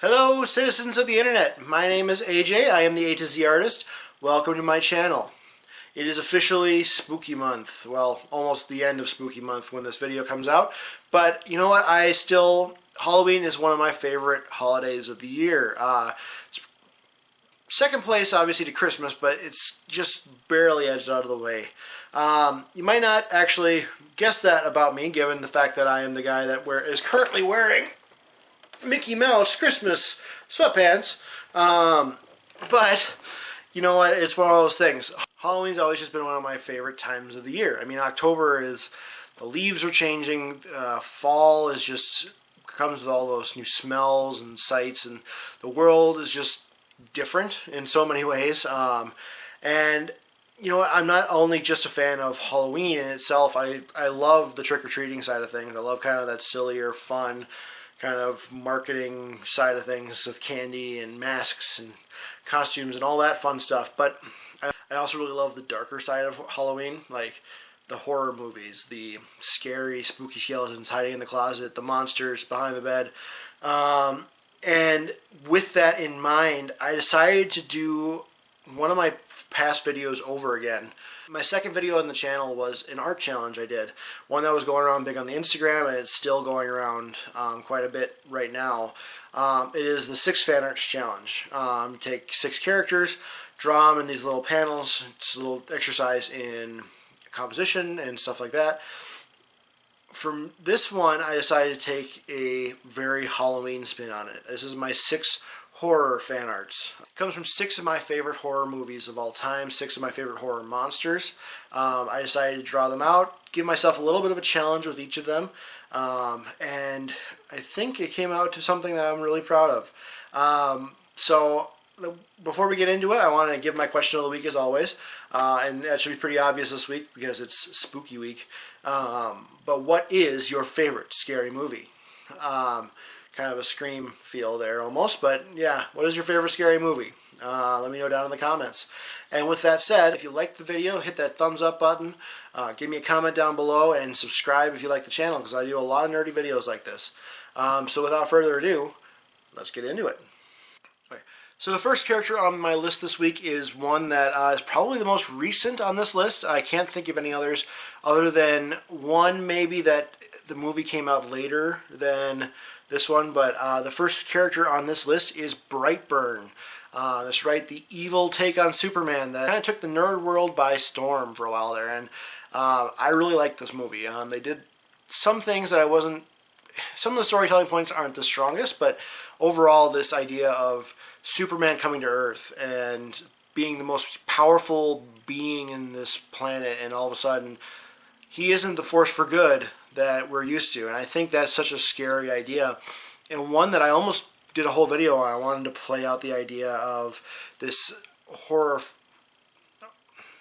Hello, citizens of the internet. My name is AJ. I am the A to Z artist. Welcome to my channel. It is officially spooky month. Well, almost the end of spooky month when this video comes out. But you know what? Halloween is one of my favorite holidays of the year. Second place, obviously, to Christmas, but it's just barely edged out of the way. You might not actually guess that about me, given the fact that I am the guy that is currently wearing Mickey Mouse Christmas sweatpants. But you know what? It's one of those things. Halloween's always just been one of my favorite times of the year. I mean, October is, the leaves are changing. Fall is just comes with all those new smells and sights, and the world is just different in so many ways. And you know what? I'm not only just a fan of Halloween in itself. I love the trick-or-treating side of things. I love kind of that sillier, fun kind of marketing side of things with candy and masks and costumes and all that fun stuff. But I also really love the darker side of Halloween, like the horror movies, the scary, spooky skeletons hiding in the closet, the monsters behind the bed. And with that in mind, I decided to do one of my past videos over again. My second video on the channel was an art challenge I did. One that was going around big on the Instagram, and it's still going around quite a bit right now. It is the Six Fanarts challenge. Take 6 characters, draw them in these little panels. It's a little exercise in composition and stuff like that. From this one, I decided to take a very Halloween spin on it. This is my 6 horror fan arts. It comes from 6 of my favorite horror movies of all time, 6 of my favorite horror monsters. I decided to draw them out, give myself a little bit of a challenge with each of them, and I think it came out to something that I'm really proud of. So before we get into it, I want to give my question of the week as always, and that should be pretty obvious this week because it's spooky week. But what is your favorite scary movie? Kind of a Scream feel there almost, but yeah, what is your favorite scary movie? Let me know down in the comments. And with that said, if you liked the video, hit that thumbs up button, give me a comment down below, and subscribe if you like the channel, because I do a lot of nerdy videos like this. So without further ado, let's get into it. Okay. So the first character on my list this week is one that is probably the most recent on this list. I can't think of any others other than one maybe that the movie came out later than this one, but the first character on this list is Breitburn. That's right, the evil take on Superman that kind of took the nerd world by storm for a while there, and I really liked this movie. They did some things that some of the storytelling points aren't the strongest, but overall this idea of Superman coming to Earth and being the most powerful being in this planet, and all of a sudden he isn't the force for good that we're used to, and I think that's such a scary idea, and one that I almost did a whole video on. I wanted to play out the idea of this horror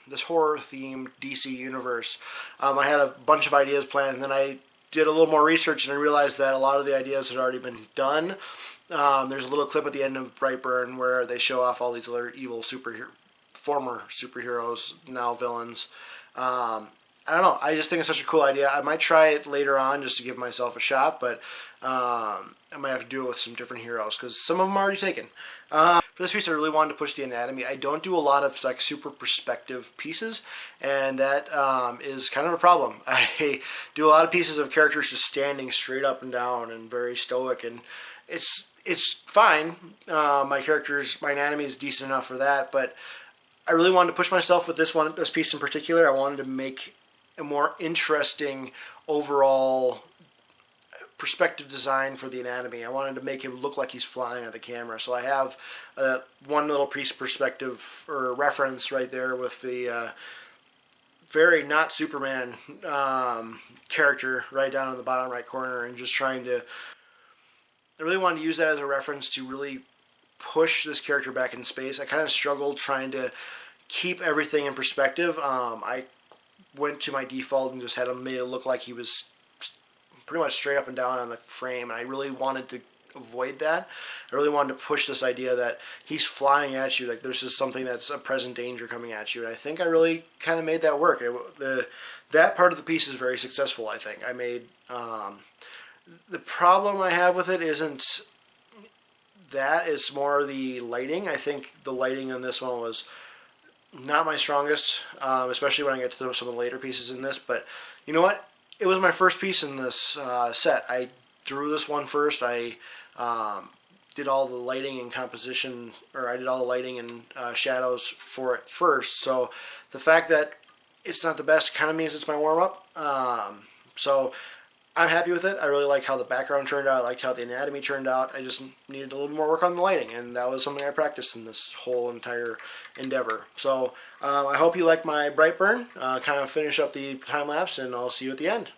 themed DC universe. I had a bunch of ideas planned, and then I did a little more research, and I realized that a lot of the ideas had already been done. There's a little clip at the end of Breitburn where they show off all these other evil former superheroes, now villains. I don't know. I just think it's such a cool idea. I might try it later on just to give myself a shot, but I might have to do it with some different heroes because some of them are already taken. For this piece, I really wanted to push the anatomy. I don't do a lot of like super perspective pieces, and that is kind of a problem. I do a lot of pieces of characters just standing straight up and down and very stoic, and it's fine. My anatomy is decent enough for that, but I really wanted to push myself with this piece in particular. I wanted to make a more interesting overall perspective design for the anatomy. I wanted to make him look like he's flying at the camera. So I have one little piece perspective or reference right there with the very not Superman character right down in the bottom right corner, and just I really wanted to use that as a reference to really push this character back in space. I kind of struggled trying to keep everything in perspective. I went to my default and just made it look like he was pretty much straight up and down on the frame, and I really wanted to avoid that. I really wanted to push this idea that he's flying at you, like there's just something that's a present danger coming at you, and I think I really kind of made that work. That part of the piece is very successful, I think. The problem I have with it isn't that is more the lighting. I think the lighting on this one was not my strongest, especially when I get to some of the later pieces in this. But you know what? It was my first piece in this set. I drew this one first. I did all the lighting and composition, or I did all the lighting and shadows for it first. So the fact that it's not the best kind of means it's my warm-up. So I'm happy with it. I really like how the background turned out. I liked how the anatomy turned out. I just needed a little more work on the lighting, and that was something I practiced in this whole entire endeavor. So I hope you like my Breitburn. Kind of finish up the time-lapse, and I'll see you at the end.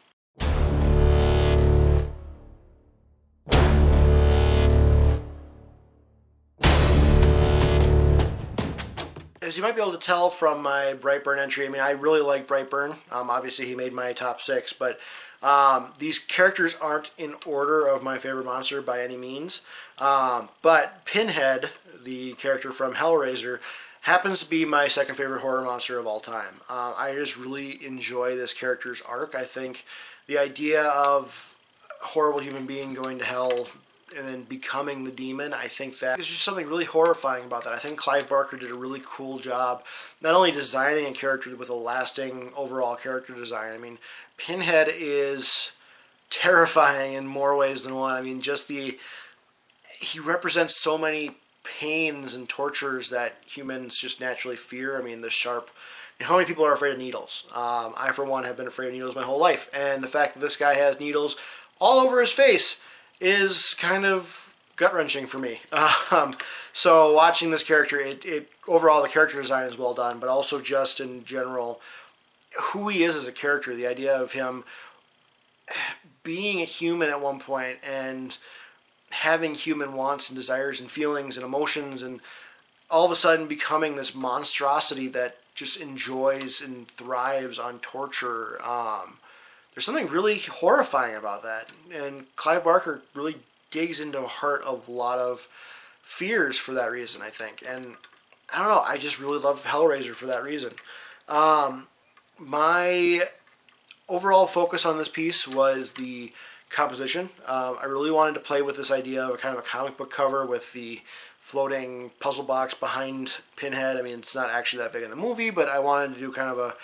As you might be able to tell from my Breitburn entry, I mean, I really like Breitburn. Obviously, he made my top 6, but these characters aren't in order of my favorite monster by any means. But Pinhead, the character from Hellraiser, happens to be my second favorite horror monster of all time. I just really enjoy this character's arc. I think the idea of a horrible human being going to hell and then becoming the demon, I think that there's just something really horrifying about that. I think Clive Barker did a really cool job not only designing a character with a lasting overall character design. I mean, Pinhead is terrifying in more ways than one. I mean, he represents so many pains and tortures that humans just naturally fear. I mean, how many people are afraid of needles? I, for one, have been afraid of needles my whole life. And the fact that this guy has needles all over his face is kind of gut-wrenching for me. So watching this character, overall the character design is well done, but also just in general, who he is as a character, the idea of him being a human at one point and having human wants and desires and feelings and emotions, and all of a sudden becoming this monstrosity that just enjoys and thrives on torture. There's something really horrifying about that, and Clive Barker really digs into the heart of a lot of fears for that reason, I think. And I don't know, I just really love Hellraiser for that reason. My overall focus on this piece was the composition. I really wanted to play with this idea of a kind of a comic book cover with the floating puzzle box behind Pinhead. I mean, it's not actually that big in the movie, but I wanted to do kind of a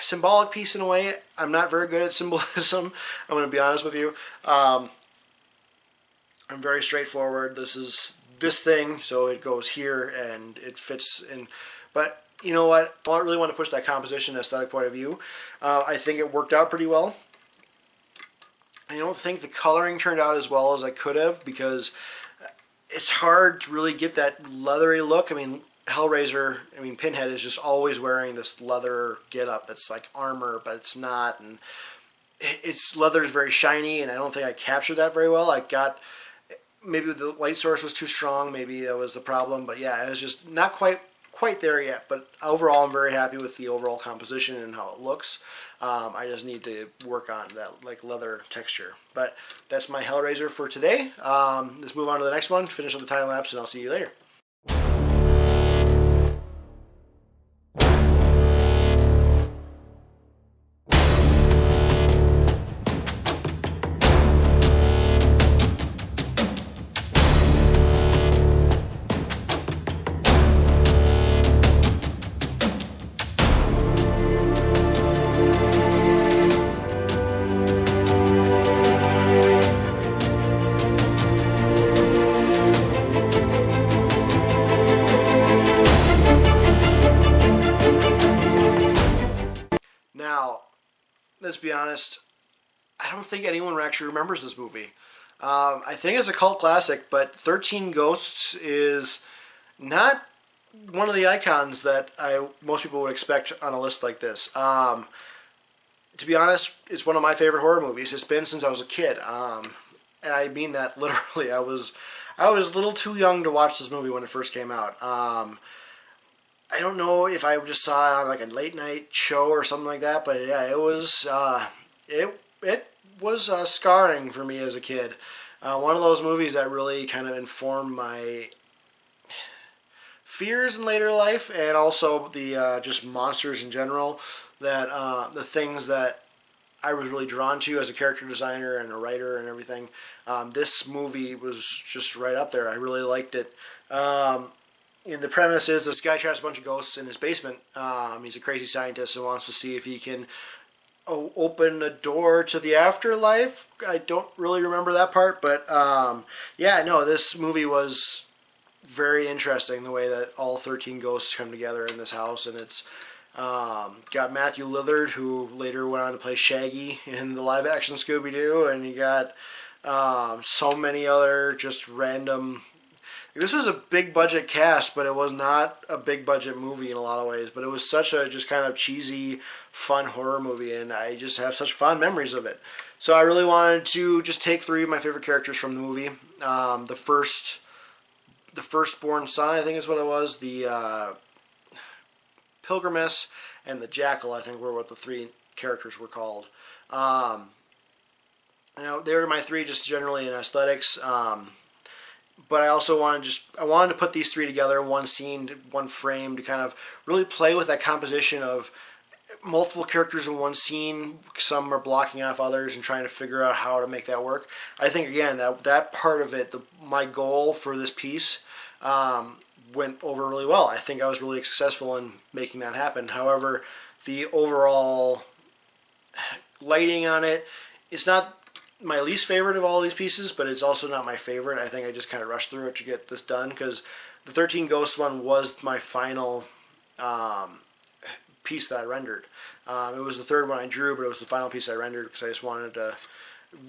symbolic piece in a way. I'm not very good at symbolism, I'm going to be honest with you. I'm very straightforward. This is this thing, so it goes here and it fits in. But you know what? I really want to push that composition aesthetic point of view. I think it worked out pretty well. I don't think the coloring turned out as well as I could have, because it's hard to really get that leathery look. I mean, Pinhead is just always wearing this leather get-up that's like armor, but it's not, and its leather is very shiny, and I don't think I captured that very well. Maybe the light source was too strong, maybe that was the problem, but yeah, it was just not quite there yet. But overall, I'm very happy with the overall composition and how it looks. I just need to work on that like leather texture. But that's my Hellraiser for today. Let's move on to the next one, finish up the time lapse, and I'll see you later. Let's be honest, I don't think anyone actually remembers this movie. I think it's a cult classic, but 13 Ghosts is not one of the icons that most people would expect on a list like this. To be honest, it's one of my favorite horror movies. It's been since I was a kid, and I mean that literally. I was a little too young to watch this movie when it first came out. I don't know if I just saw it on like a late night show or something like that, but yeah, it was scarring for me as a kid. One of those movies that really kind of informed my fears in later life, and also the just monsters in general. That the things that I was really drawn to as a character designer and a writer and everything. This movie was just right up there. I really liked it. And the premise is this guy traps a bunch of ghosts in his basement. He's a crazy scientist and wants to see if he can open a door to the afterlife. I don't really remember that part, but yeah, no, this movie was very interesting, the way that all 13 ghosts come together in this house. And it's got Matthew Lillard, who later went on to play Shaggy in the live-action Scooby-Doo, and you got so many other just random... This was a big-budget cast, but it was not a big-budget movie in a lot of ways, but it was such a just kind of cheesy, fun horror movie, and I just have such fond memories of it. So I really wanted to just take 3 of my favorite characters from the movie. The firstborn son, I think is what it was, the Pilgrimess, and the Jackal, I think were what the 3 characters were called. They were my 3 just generally in aesthetics. But I also wanted to put these 3 together in one scene, one frame, to kind of really play with that composition of multiple characters in one scene. Some are blocking off others and trying to figure out how to make that work. I think, again, that part of it, my goal for this piece, went over really well. I think I was really successful in making that happen. However, the overall lighting on it, it's not my least favorite of all these pieces, but it's also not my favorite. I think I just kind of rushed through it to get this done, because the 13 Ghosts one was my final piece that I rendered. It was the 3rd one I drew, but it was the final piece I rendered because I just wanted to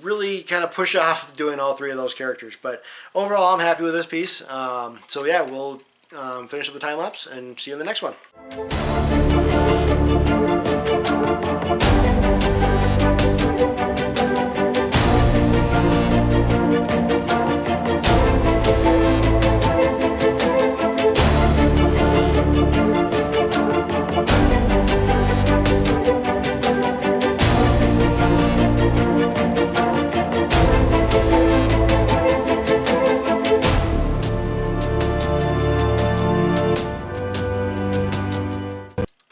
really kind of push off doing all 3 of those characters. But overall, I'm happy with this piece. So yeah, we'll finish up the time lapse and see you in the next one.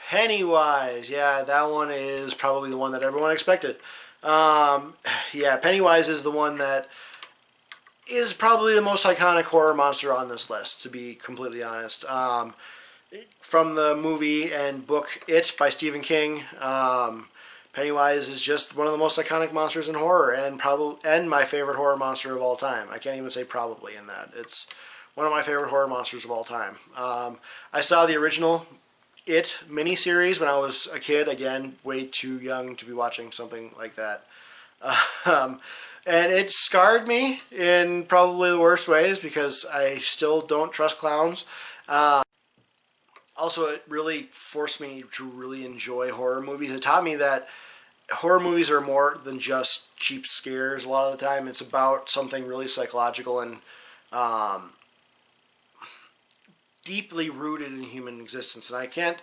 Pennywise, yeah, that one is probably the one that everyone expected. Yeah, Pennywise is the one that is probably the most iconic horror monster on this list, to be completely honest. From the movie and book It by Stephen King, Pennywise is just one of the most iconic monsters in horror, and my favorite horror monster of all time. I can't even say probably in that. It's one of my favorite horror monsters of all time. I saw the original It miniseries when I was a kid. Again, way too young to be watching something like that. And it scarred me in probably the worst ways, because I still don't trust clowns. Also, it really forced me to really enjoy horror movies. It taught me that horror movies are more than just cheap scares. A lot of the time, it's about something really psychological and deeply rooted in human existence. And I can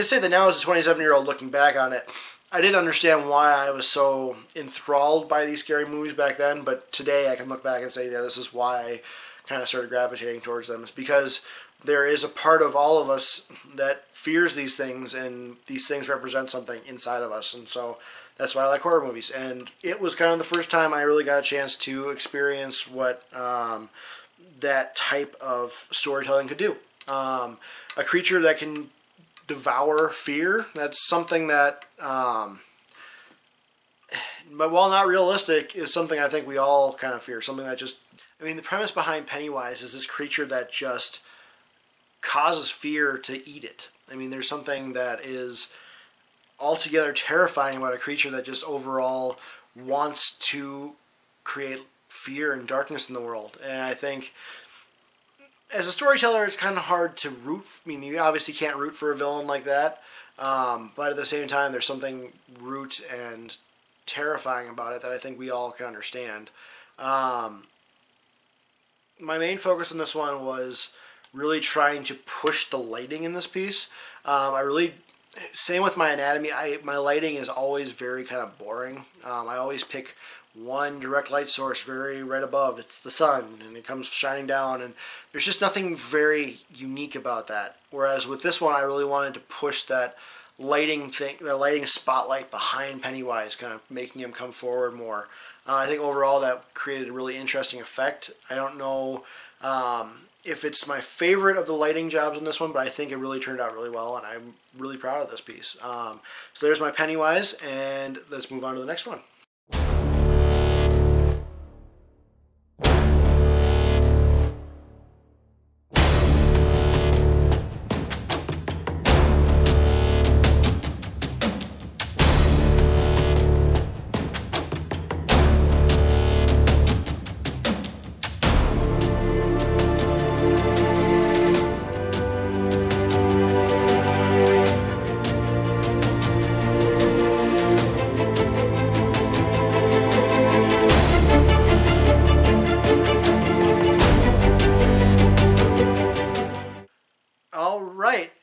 say that now as a 27-year-old looking back on it, I didn't understand why I was so enthralled by these scary movies back then, but today I can look back and say, yeah, this is why I kind of started gravitating towards them. It's because there is a part of all of us that fears these things, and these things represent something inside of us, and so that's why I like horror movies. And it was kind of the first time I really got a chance to experience what that type of storytelling could do. A creature that can devour fear, that's something that, but while not realistic, is something I think we all kind of fear. Something that just, I mean, the premise behind Pennywise is this creature that just causes fear to eat it. I mean, there's something that is altogether terrifying about a creature that just overall wants to create fear and darkness in the world. And I think as a storyteller, it's kind of hard to root. I mean, you obviously can't root for a villain like that, but at the same time, there's something root and terrifying about it that I think we all can understand. My main focus on this one was really trying to push the lighting in this piece. Same with my anatomy, my lighting is always very kind of boring. I always pick one direct light source very right above. It's the sun, and it comes shining down, and there's just nothing very unique about that. Whereas with this one, I really wanted to push that lighting thing, the lighting spotlight behind Pennywise, kind of making him come forward more. I think overall that created a really interesting effect. I don't know if it's my favorite of the lighting jobs in this one, but I think it really turned out really well, and I'm really proud of this piece. So there's my Pennywise, and let's move on to the next one.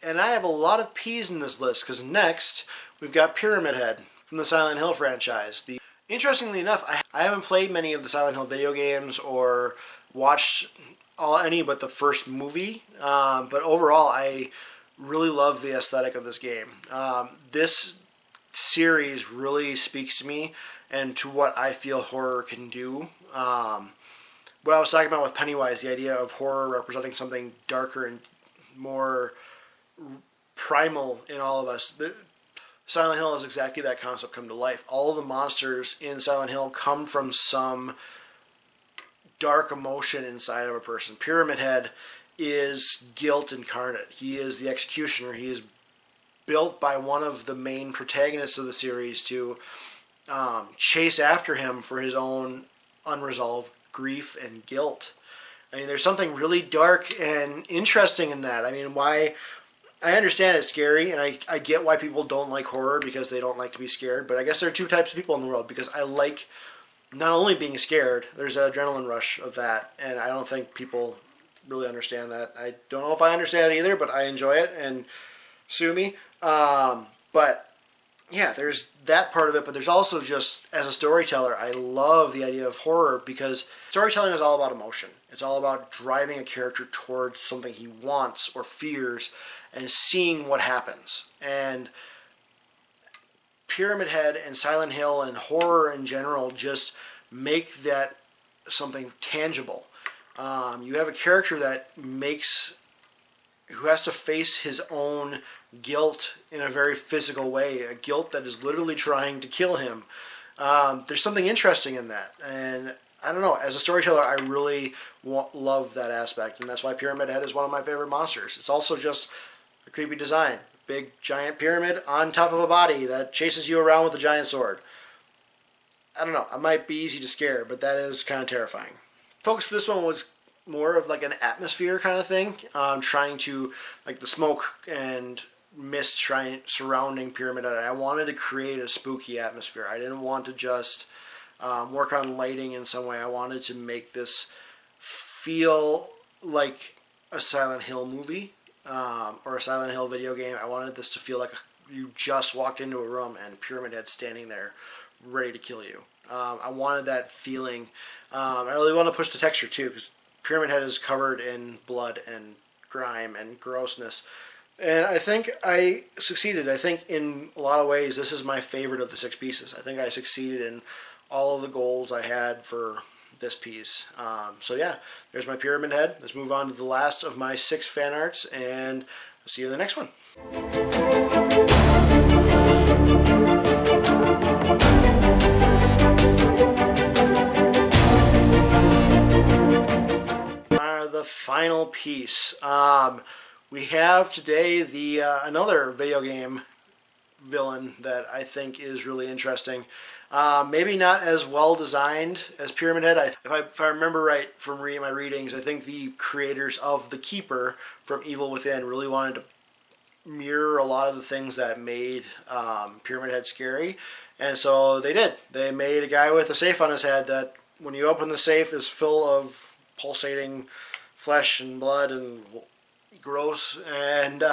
And I have a lot of P's in this list because next we've got Pyramid Head from the Silent Hill franchise. Interestingly enough, I haven't played many of the Silent Hill video games or watched any but the first movie, but overall I really love the aesthetic of this game. This series really speaks to me and to what I feel horror can do. What I was talking about with Pennywise, the idea of horror representing something darker and more primal in all of us. Silent Hill is exactly that concept come to life. All of the monsters in Silent Hill come from some dark emotion inside of a person. Pyramid Head is guilt incarnate. He is the executioner. He is built by one of the main protagonists of the series to chase after him for his own unresolved grief and guilt. I mean, there's something really dark and interesting in that. I mean, I understand it's scary, and I get why people don't like horror because they don't like to be scared, but I guess there are two types of people in the world, because I like not only being scared, there's an adrenaline rush of that, and I don't think people really understand that. I don't know if I understand it either, but I enjoy it, and sue me. But yeah, there's that part of it, but there's also just, as a storyteller, I love the idea of horror because storytelling is all about emotion. It's all about driving a character towards something he wants or fears and seeing what happens. And Pyramid Head and Silent Hill and horror in general just make that something tangible. You have a character who has to face his own guilt in a very physical way, a guilt that is literally trying to kill him. There's something interesting in that, and I don't know, as a storyteller, I really love that aspect, and that's why Pyramid Head is one of my favorite monsters. It's also just a creepy design. Big, giant pyramid on top of a body that chases you around with a giant sword. I don't know, I might be easy to scare, but that is kind of terrifying. Focus for this one was more of like an atmosphere kind of thing, trying to, like the smoke and mist surrounding Pyramid Head. I wanted to create a spooky atmosphere. I didn't want to just work on lighting in some way. I wanted to make this feel like a Silent Hill movie or a Silent Hill video game. I wanted this to feel like you just walked into a room and Pyramid Head standing there ready to kill you. I wanted that feeling. I really want to push the texture too, because Pyramid Head is covered in blood and grime and grossness. And I think I succeeded. I think in a lot of ways this is my favorite of the 6 pieces. I think I succeeded in all of the goals I had for this piece. So yeah, there's my Pyramid Head. Let's move on to the last of my 6 fan arts, and I'll see you in the next one. The final piece. We have today the another video game villain that I think is really interesting. Maybe not as well designed as Pyramid Head. If I remember right from my readings, I think the creators of The Keeper from Evil Within really wanted to mirror a lot of the things that made Pyramid Head scary, and so they did. They made a guy with a safe on his head that when you open the safe is full of pulsating flesh and blood and gross, and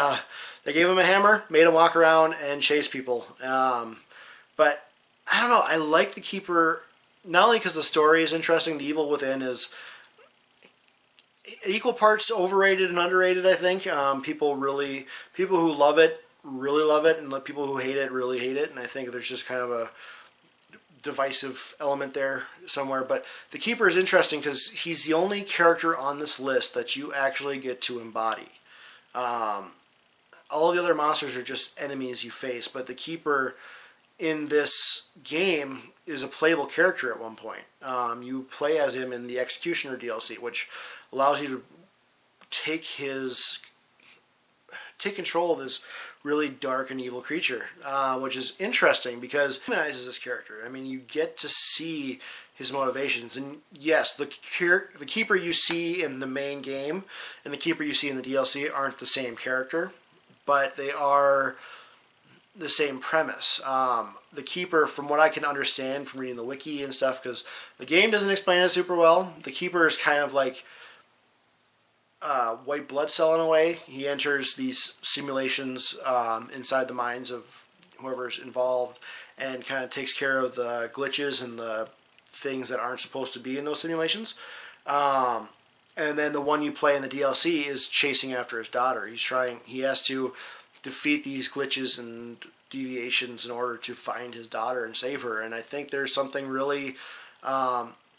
they gave him a hammer, made him walk around and chase people. But I don't know, I like The Keeper not only because the story is interesting. The Evil Within is equal parts overrated and underrated, I think. People who love it really love it, and the people who hate it really hate it, and I think there's just kind of a divisive element there somewhere. But the Keeper is interesting because he's the only character on this list that you actually get to embody. All of the other monsters are just enemies you face, but the Keeper in this game is a playable character at one point. You play as him in the Executioner DLC, which allows you to take control of this really dark and evil creature, which is interesting because it humanizes this character. I mean, you get to see his motivations, and yes, the Keeper you see in the main game and the Keeper you see in the DLC aren't the same character, but they are the same premise. The Keeper, from what I can understand from reading the wiki and stuff, because the game doesn't explain it super well, the Keeper is kind of like white blood cell in a way. He enters these simulations inside the minds of whoever's involved and kind of takes care of the glitches and the things that aren't supposed to be in those simulations. And then the one you play in the DLC is chasing after his daughter. He has to defeat these glitches and deviations in order to find his daughter and save her. And I think there's something really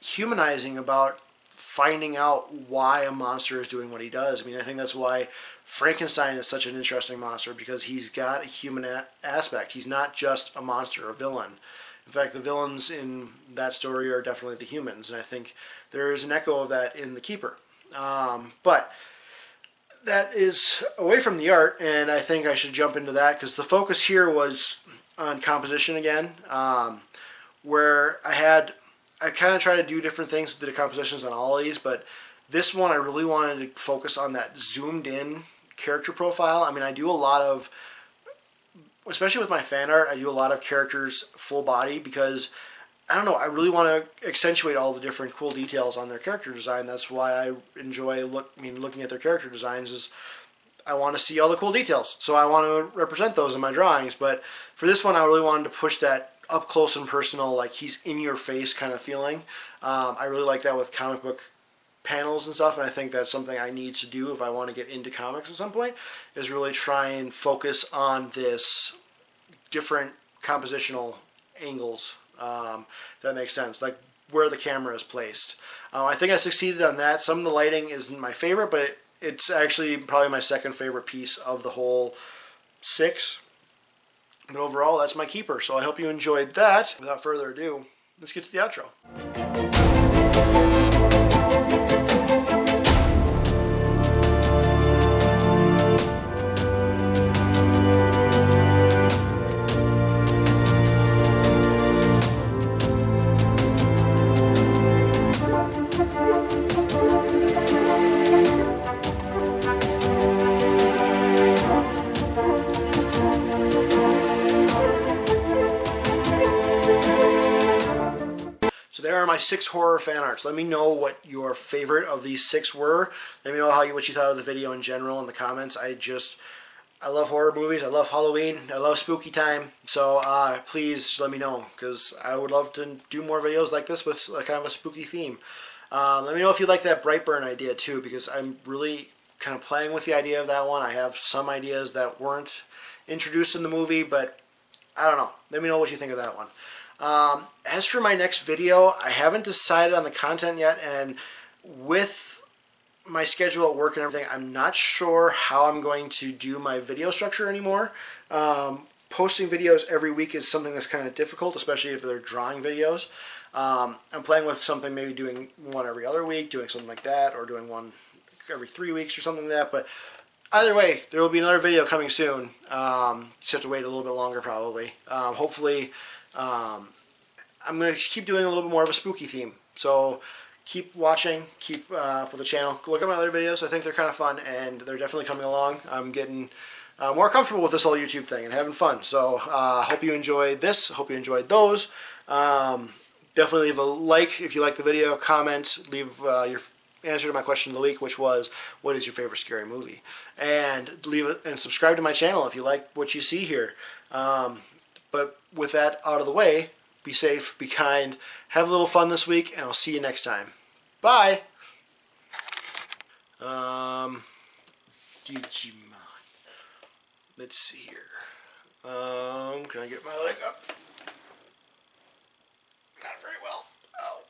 humanizing about finding out why a monster is doing what he does. I mean, I think that's why Frankenstein is such an interesting monster, because he's got a human aspect. He's not just a monster, a villain. In fact, the villains in that story are definitely the humans, and I think there is an echo of that in the Keeper. But that is away from the art, and I think I should jump into that because the focus here was on composition again, where I kind of try to do different things with the compositions on all of these, but this one I really wanted to focus on that zoomed in character profile. I mean, I do a lot of, especially with my fan art, I do a lot of characters full body because, I don't know, I really want to accentuate all the different cool details on their character design. That's why I enjoy looking at their character designs, is I want to see all the cool details. So I want to represent those in my drawings. But for this one, I really wanted to push that up close and personal, like he's in your face kind of feeling. I really like that with comic book panels and stuff, and I think that's something I need to do if I want to get into comics at some point, is really try and focus on this different compositional angles. That makes sense, like where the camera is placed. I think I succeeded on that. Some of the lighting isn't my favorite, but it's actually probably my second favorite piece of the whole 6. But overall, that's my Keeper. So I hope you enjoyed that. Without further ado, let's get to the outro. So there are my 6 horror fan arts. Let me know what your favorite of these 6 were. Let me know what you thought of the video in general in the comments. I love horror movies. I love Halloween. I love spooky time. So please let me know, because I would love to do more videos like this with kind of a spooky theme. Let me know if you like that Breitburn idea too, because I'm really kind of playing with the idea of that one. I have some ideas that weren't introduced in the movie, but I don't know. Let me know what you think of that one. As for my next video, I haven't decided on the content yet, and with my schedule at work and everything, I'm not sure how I'm going to do my video structure anymore. Posting videos every week is something that's kind of difficult, especially if they're drawing videos. I'm playing with something, maybe doing one every other week, doing something like that, or doing one every 3 weeks or something like that. But either way, there will be another video coming soon. Just have to wait a little bit longer probably. Hopefully, I'm going to keep doing a little bit more of a spooky theme. So keep watching, keep up with the channel. Look at my other videos. I think they're kind of fun, and they're definitely coming along. I'm getting more comfortable with this whole YouTube thing and having fun. So hope you enjoyed this. Hope you enjoyed those. Definitely leave a like if you like the video. Comment. Leave your answer to my question of the week, which was, what is your favorite scary movie? And subscribe to my channel if you like what you see here. But with that out of the way, be safe, be kind, have a little fun this week, and I'll see you next time. Bye! Digimon. Let's see here. Can I get my leg up? Not very well. Oh.